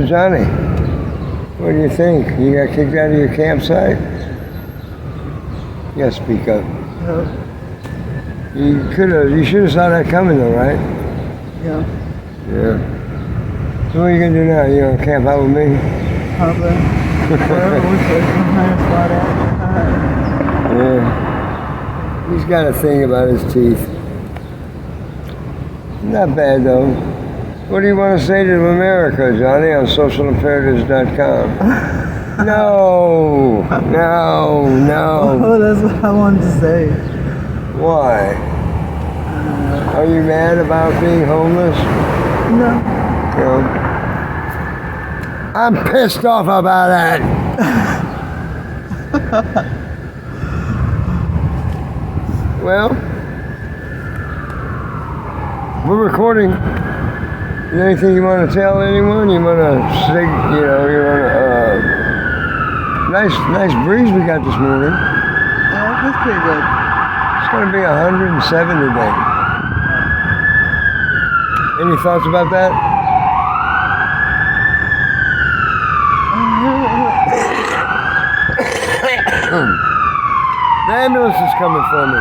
Johnny, what do you think? You got kicked out of your campsite? Yeah, speak up. Yeah. You should have saw that coming though, right? Yeah. Yeah. So what are you gonna do now? You gonna camp out with me? Probably. Wherever we put the highest spot at. Yeah. He's got a thing about his teeth. Not bad though. What do you want to say to America, Johnny, on socialimperatives.com? No. Oh, that's what I wanted to say. Why? Are you mad about being homeless? No. No. I'm pissed off about that. Well, we're recording. Is there anything you want to tell anyone? You want to say, nice breeze we got this morning. Yeah, that's pretty good. It's going to be 107 today. Any thoughts about that? The ambulance is coming for me.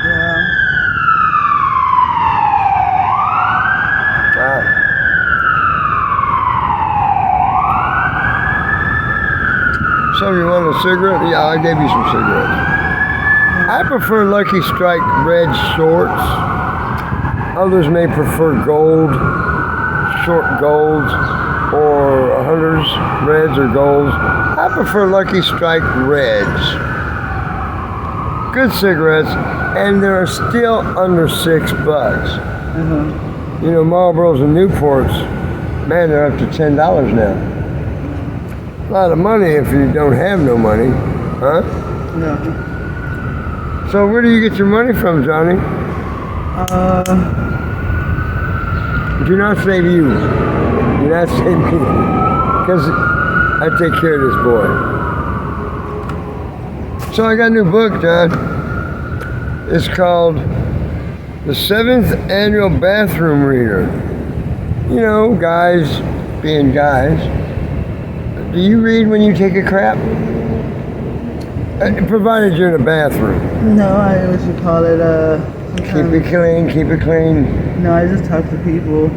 Yeah. So you want a cigarette? Yeah, I gave you some cigarettes. I prefer Lucky Strike red shorts. Others may prefer gold, short golds, or hunters, reds or golds. I prefer Lucky Strike reds. Good cigarettes, and they're still under $6. You know, Marlboros and Newports, man, they're up to $10 now. A lot of money if you don't have no money, huh? Yeah. So where do you get your money from, Johnny? Do not say to you. Do not say to me. Because I take care of this boy. So I got a new book, John. It's called The 7th Annual Bathroom Reader. You know, guys being guys. Do you read when you take a crap? Provided you're in a bathroom. No, what you call it, Keep it clean, keep it clean. No, I just talk to people.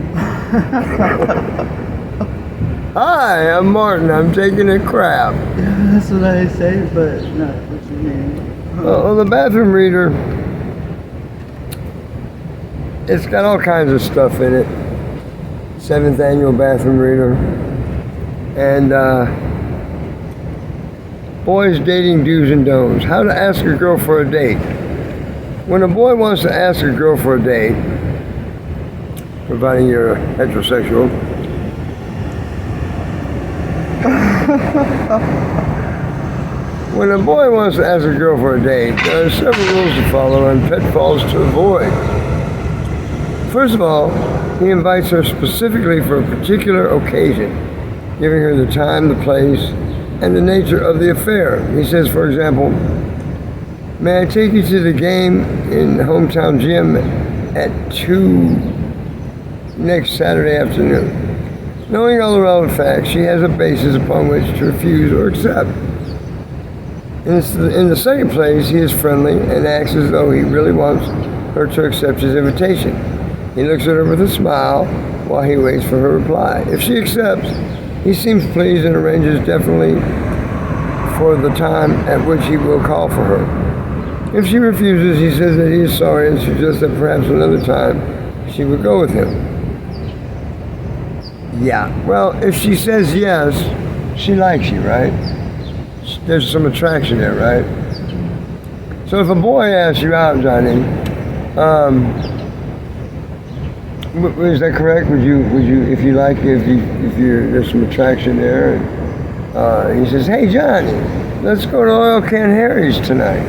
Hi, I'm Martin. I'm taking a crap. That's what I say, but not what you mean. Well, the bathroom reader, it's got all kinds of stuff in it. 7th Annual Bathroom Reader. And boys dating do's and don'ts. How to ask a girl for a date. When a boy wants to ask a girl for a date, providing you're heterosexual, when a boy wants to ask a girl for a date, there are several rules to follow and pitfalls to avoid. First of all, he invites her specifically for a particular occasion, giving her the time, the place, and the nature of the affair. He says, for example, may I take you to the game in the hometown gym at 2 next Saturday afternoon? Knowing all the relevant facts, she has a basis upon which to refuse or accept. In the second place, he is friendly and acts as though he really wants her to accept his invitation. He looks at her with a smile while he waits for her reply. If she accepts, he seems pleased and arranges definitely for the time at which he will call for her. If she refuses, he says that he is sorry and suggests that perhaps another time she would go with him. Yeah, well, if she says yes, she likes you, right? There's some attraction there, right? So if a boy asks you out, Johnny, is that correct? Would you, if you like, there's some attraction there, and he says, hey, Johnny, let's go to Oil Can Harry's tonight.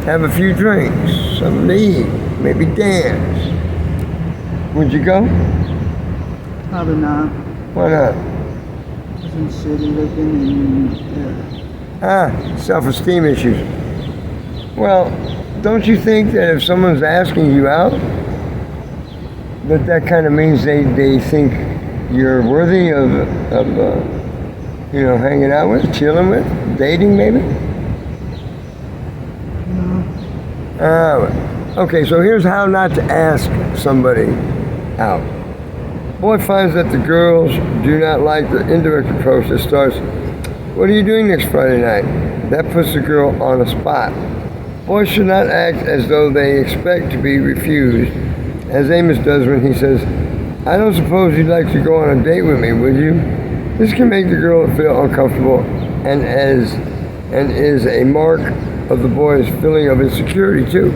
Have a few drinks, something to eat, maybe dance. Would you go? Probably not. Why not? Some shitty looking and Self-esteem issues. Well, don't you think that if someone's asking you out, that kind of means they think you're worthy of hanging out with, chilling with, dating maybe? Okay, so here's how not to ask somebody out. Boy finds that the girls do not like the indirect approach that starts, "What are you doing next Friday night?" That puts the girl on a spot. Boys should not act as though they expect to be refused, as Amos does when he says, "I don't suppose you'd like to go on a date with me, would you?" This can make the girl feel uncomfortable and is a mark of the boy's feeling of insecurity too.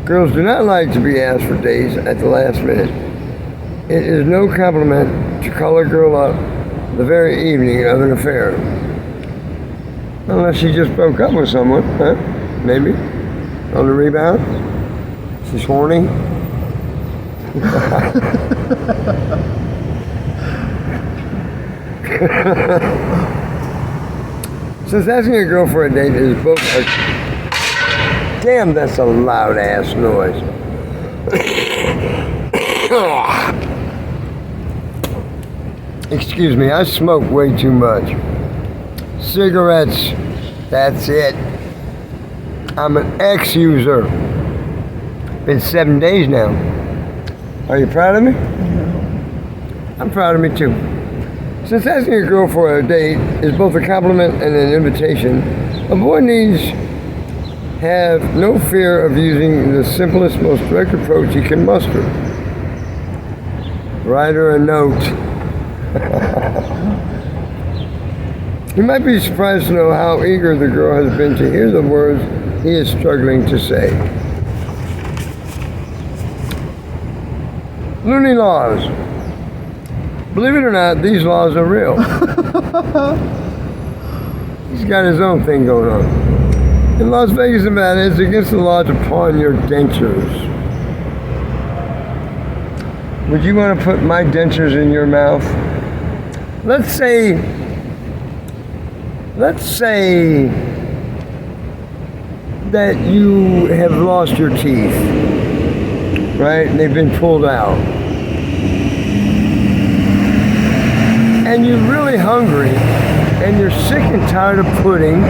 Girls do not like to be asked for dates at the last minute. It is no compliment to call a girl up the very evening of an affair. Unless she just broke up with someone, huh? Maybe. On the rebound. She's horny. Since asking a girl for a date is both a... Damn, that's a loud ass noise. Excuse me, I smoke way too much. Cigarettes, that's it. I'm an ex-user. Been 7 days now. Are you proud of me? I'm proud of me too. Since asking a girl for a date is both a compliment and an invitation, a boy needs have no fear of using the simplest, most direct approach he can muster. Write her a note. You might be surprised to know how eager the girl has been to hear the words he is struggling to say. Looney laws. Believe it or not, these laws are real. He's got his own thing going on. In Las Vegas, Nevada, it's against the law to pawn your dentures. Would you want to put my dentures in your mouth? Let's say that you have lost your teeth, right? And they've been pulled out. And you're really hungry, and you're sick and tired of pudding,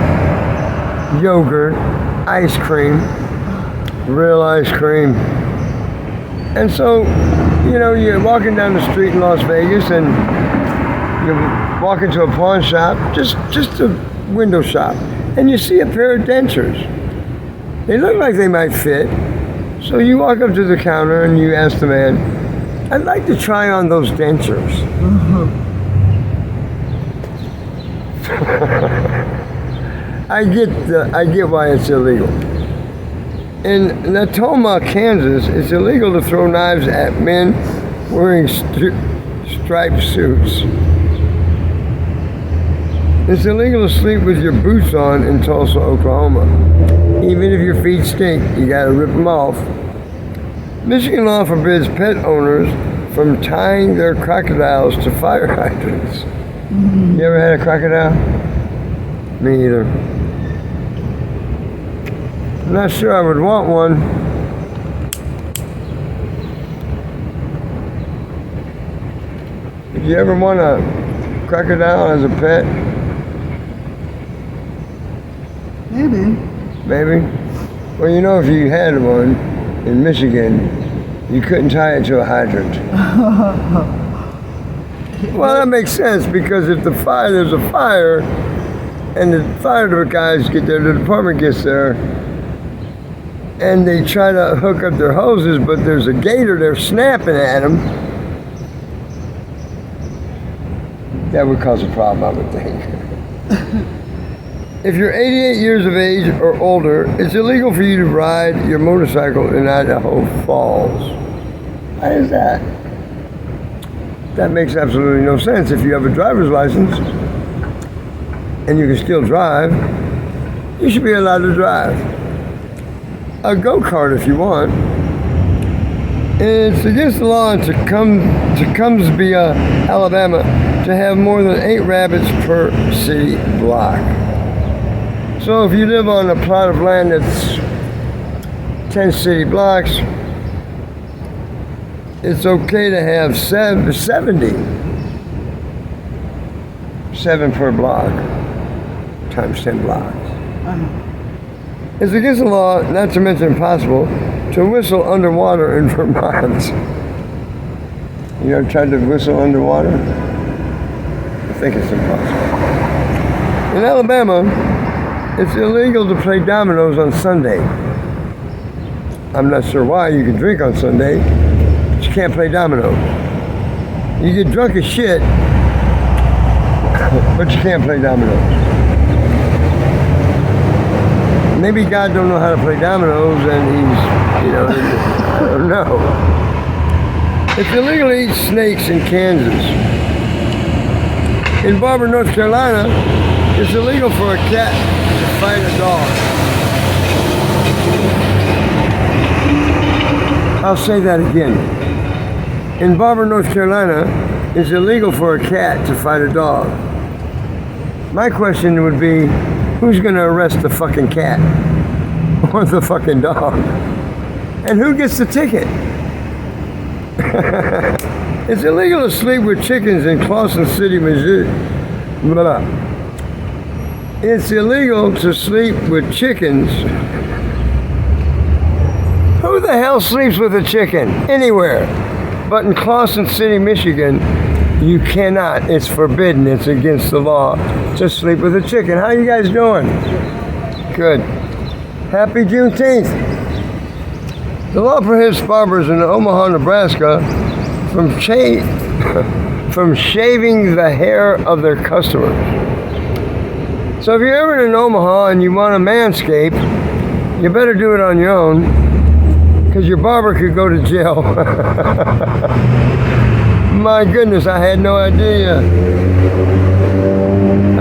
yogurt, ice cream, real ice cream. And so, you're walking down the street in Las Vegas and you walk into a pawn shop, just a window shop, and you see a pair of dentures. They look like they might fit. So you walk up to the counter and you ask the man, "I'd like to try on those dentures." I get why it's illegal. In Natoma, Kansas, it's illegal to throw knives at men wearing striped suits. It's illegal to sleep with your boots on in Tulsa, Oklahoma. Even if your feet stink, you gotta rip them off. Michigan law forbids pet owners from tying their crocodiles to fire hydrants. You ever had a crocodile? Me either. I'm not sure I would want one. Did you ever want a crocodile as a pet? Maybe. Maybe? Well, if you had one in Michigan, you couldn't tie it to a hydrant. Well, that makes sense, because if there's a fire, and the fire guys get there, the department gets there, and they try to hook up their hoses, but there's a gator there snapping at them, that would cause a problem, I would think. If you're 88 years of age or older, it's illegal for you to ride your motorcycle in Idaho Falls. Why is that? That makes absolutely no sense. If you have a driver's license and you can still drive, you should be allowed to drive. A go-kart if you want. It's against the law in Tecumseh, Alabama, to have more than 8 rabbits per city block. So if you live on a plot of land that's 10 city blocks, it's okay to have 70. 7 per block, times 10 blocks. It's against the law, not to mention impossible, to whistle underwater in Vermont. You ever tried to whistle underwater? I think it's impossible. In Alabama, it's illegal to play dominoes on Sunday. I'm not sure why. You can drink on Sunday, but you can't play dominoes. You get drunk as shit, but you can't play dominoes. Maybe God don't know how to play dominoes and he's, I don't know. It's illegal to eat snakes in Kansas. In Barber, North Carolina, it's illegal for a cat to fight a dog. I'll say that again. In Barber, North Carolina, it's illegal for a cat to fight a dog. My question would be, who's going to arrest the fucking cat? Or the fucking dog? And who gets the ticket? It's illegal to sleep with chickens in Clawson City, Missouri. Blah. It's illegal to sleep with chickens. Who the hell sleeps with a chicken? Anywhere. But in Clawson City, Michigan, you cannot. It's forbidden. It's against the law to sleep with a chicken. How you guys doing? Good. Happy Juneteenth. The law prohibits barbers in Omaha, Nebraska from shaving the hair of their customers. So if you're ever in Omaha and you want to manscape, you better do it on your own, because your barber could go to jail. My goodness, I had no idea.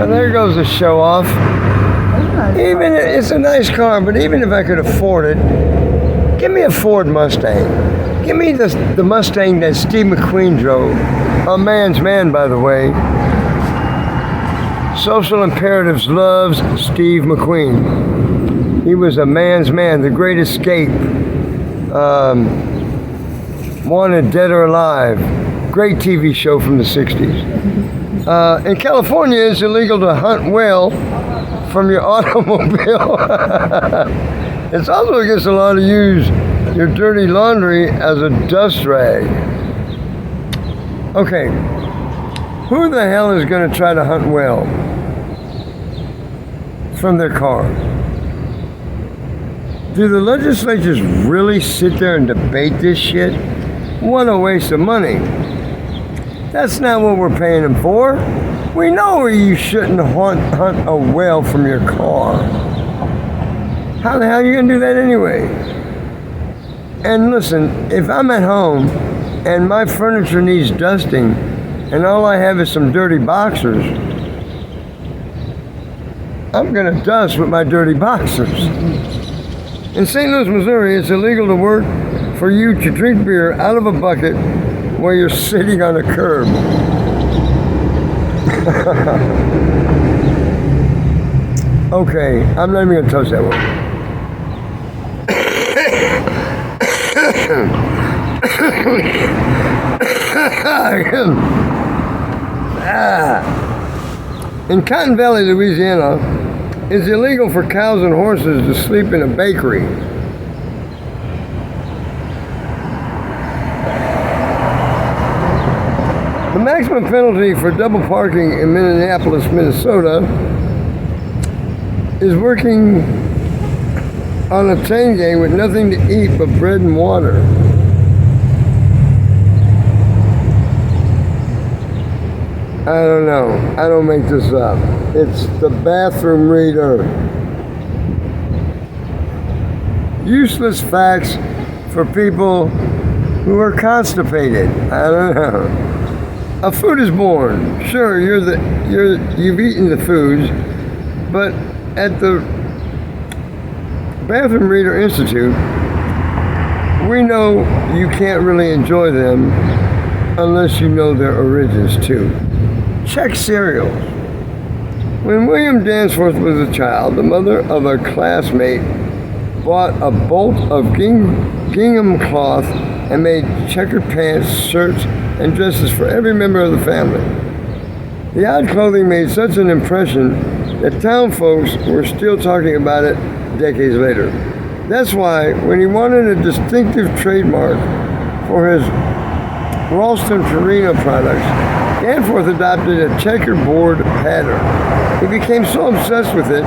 And there goes the show off. Even it's a nice car, but even if I could afford it, give me a Ford Mustang. Give me the Mustang that Steve McQueen drove. A man's man, by the way. Social Imperatives loves Steve McQueen. He was a man's man, the Great Escape. Wanted Dead or Alive. Great TV show from the 60s. In California, it's illegal to hunt whale from your automobile. It's also against the law to use your dirty laundry as a dust rag. Okay, who the hell is going to try to hunt whale from their car? Do the legislatures really sit there and debate this shit? What a waste of money. That's not what we're paying them for. We know you shouldn't hunt a whale from your car. How the hell are you going to do that anyway? And listen, if I'm at home and my furniture needs dusting and all I have is some dirty boxers, I'm going to dust with my dirty boxers. In St. Louis, Missouri, it's illegal to work for you to drink beer out of a bucket while you're sitting on a curb. Okay, I'm not even going to touch that one. In Cotton Valley, Louisiana, it's illegal for cows and horses to sleep in a bakery. The maximum penalty for double parking in Minneapolis, Minnesota is working on a chain gang with nothing to eat but bread and water. I don't know. I don't make this up. It's the bathroom reader. Useless facts for people who are constipated. I don't know. A food is born. Sure, you've eaten the foods, but at the Bathroom Reader Institute, we know you can't really enjoy them unless you know their origins too. Check cereals. When William Danforth was a child, the mother of a classmate bought a bolt of gingham cloth and made checkered pants, shirts, and dresses for every member of the family. The odd clothing made such an impression that town folks were still talking about it decades later. That's why, when he wanted a distinctive trademark for his Ralston Purina products, Danforth adopted a checkerboard pattern. He became so obsessed with it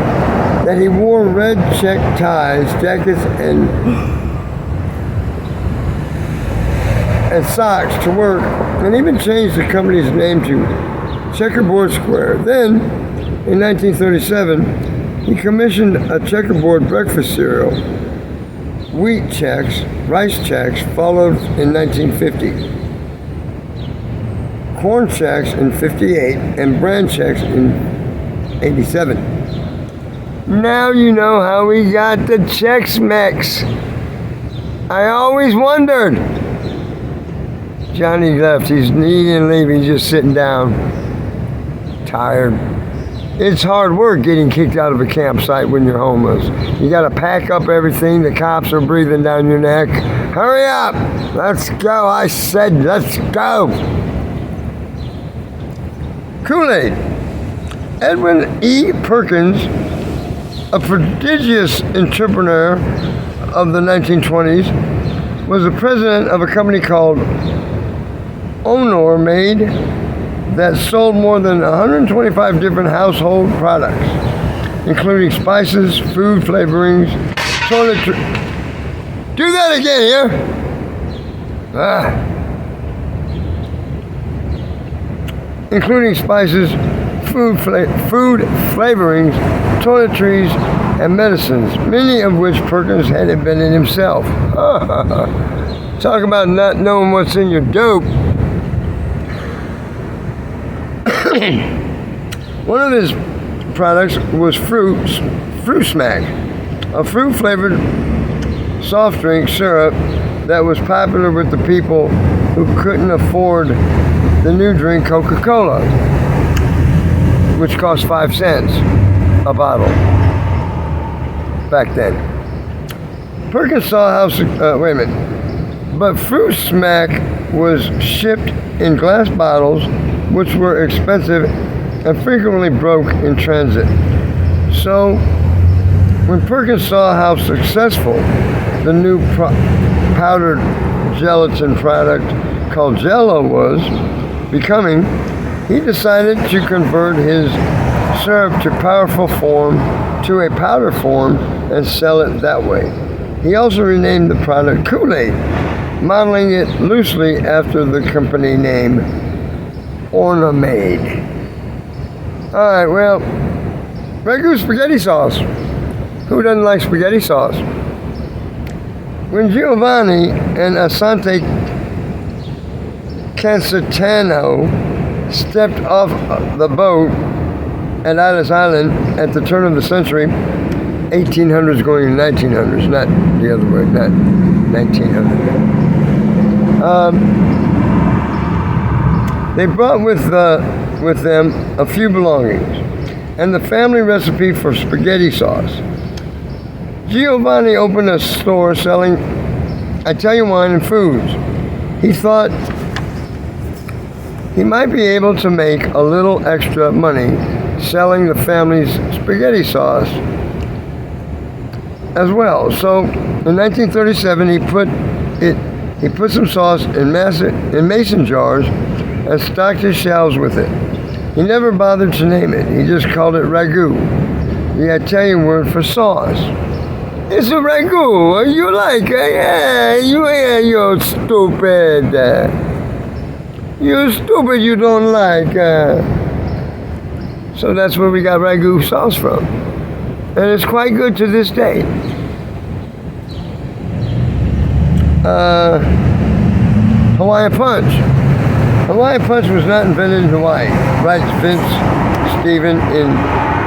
that he wore red check ties, jackets, and socks to work, and even changed the company's name to Checkerboard Square. Then, in 1937, he commissioned a checkerboard breakfast cereal. Wheat checks, rice checks followed in 1950. Corn checks in 58 and bran checks in 87. Now you know how we got the Chex Mix. I always wondered. Johnny left. He didn't leave. He's just sitting down. Tired. It's hard work getting kicked out of a campsite when you're homeless. You got to pack up everything. The cops are breathing down your neck. Hurry up. Let's go. I said let's go. Kool-Aid. Edwin E. Perkins, a prodigious entrepreneur of the 1920s, was the president of a company called Honor Maid that sold more than 125 different household products, including spices, food flavorings, toiletry. Do that again here. Including spices, food flavorings, toiletries, and medicines, many of which Perkins had invented himself. Talk about not knowing what's in your dope. One of his products was Fruit Smack, a fruit-flavored soft drink syrup that was popular with the people who couldn't afford the new drink Coca-Cola, which cost 5 cents a bottle back then. Perkins saw how, but Fruit Smack was shipped in glass bottles, which were expensive and frequently broke in transit. So, when Perkins saw how successful the new powdered gelatin product called Jell-O was becoming, he decided to convert his syrup to a powder form and sell it that way. He also renamed the product Kool-Aid, modeling it loosely after the company name Honor Maid. Alright, well, Ragu spaghetti sauce. Who doesn't like spaghetti sauce? When Giovanni and Asante Cansitano stepped off the boat at Ellis Island at the turn of the century, 1800s going to 1900s, not the other way, not 1900. They brought with them a few belongings and the family recipe for spaghetti sauce. Giovanni opened a store selling Italian wine and foods. He thought he might be able to make a little extra money selling the family's spaghetti sauce as well. So in 1937, he put some sauce in mason jars and stocked his shelves with it. He never bothered to name it. He just called it ragu, the Italian word for sauce. It's a ragu. You like it? Yeah, you're stupid. You're stupid, you don't like. So that's where we got ragu sauce from. And it's quite good to this day. Hawaiian Punch. Hawaiian Punch was not invented in Hawaii, writes Vince Stephen in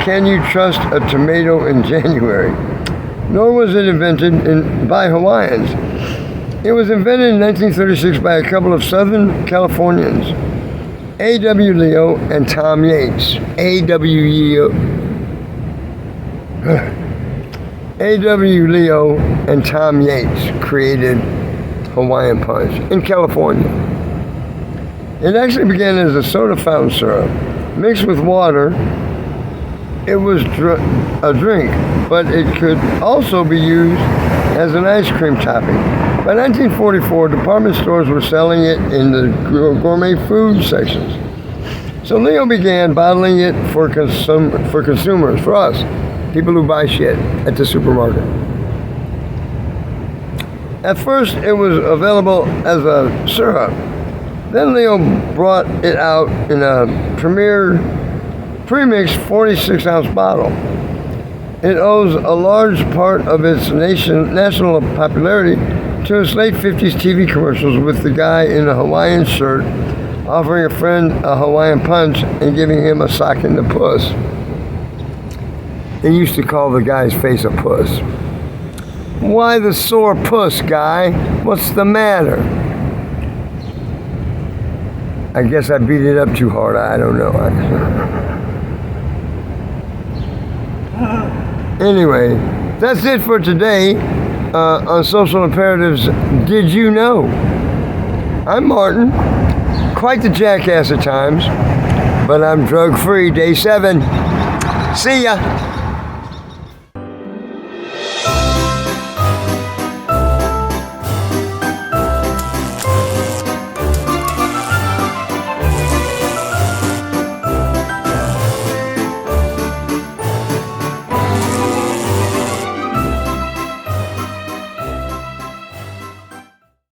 Can You Trust a Tomato in January? Nor was it invented by Hawaiians. It was invented in 1936 by a couple of Southern Californians, A.W. Leo and Tom Yates. A.W. Leo and Tom Yates created Hawaiian Punch in California. It actually began as a soda fountain syrup mixed with water. It was a drink, but it could also be used as an ice cream topping. By 1944, department stores were selling it in the gourmet food sections. So Leo began bottling it for consumers, for us, people who buy shit at the supermarket. At first, it was available as a syrup. Then Leo brought it out in a pre-mixed 46-ounce bottle. It owes a large part of its national popularity to its late 50s TV commercials with the guy in a Hawaiian shirt offering a friend a Hawaiian Punch and giving him a sock in the puss. They used to call the guy's face a puss. Why the sore puss, guy? What's the matter? I guess I beat it up too hard. I don't know. Anyway, that's it for today on Social Imperatives. Did you know? I'm Martin. Quite the jackass at times, but I'm drug-free. Day 7. See ya.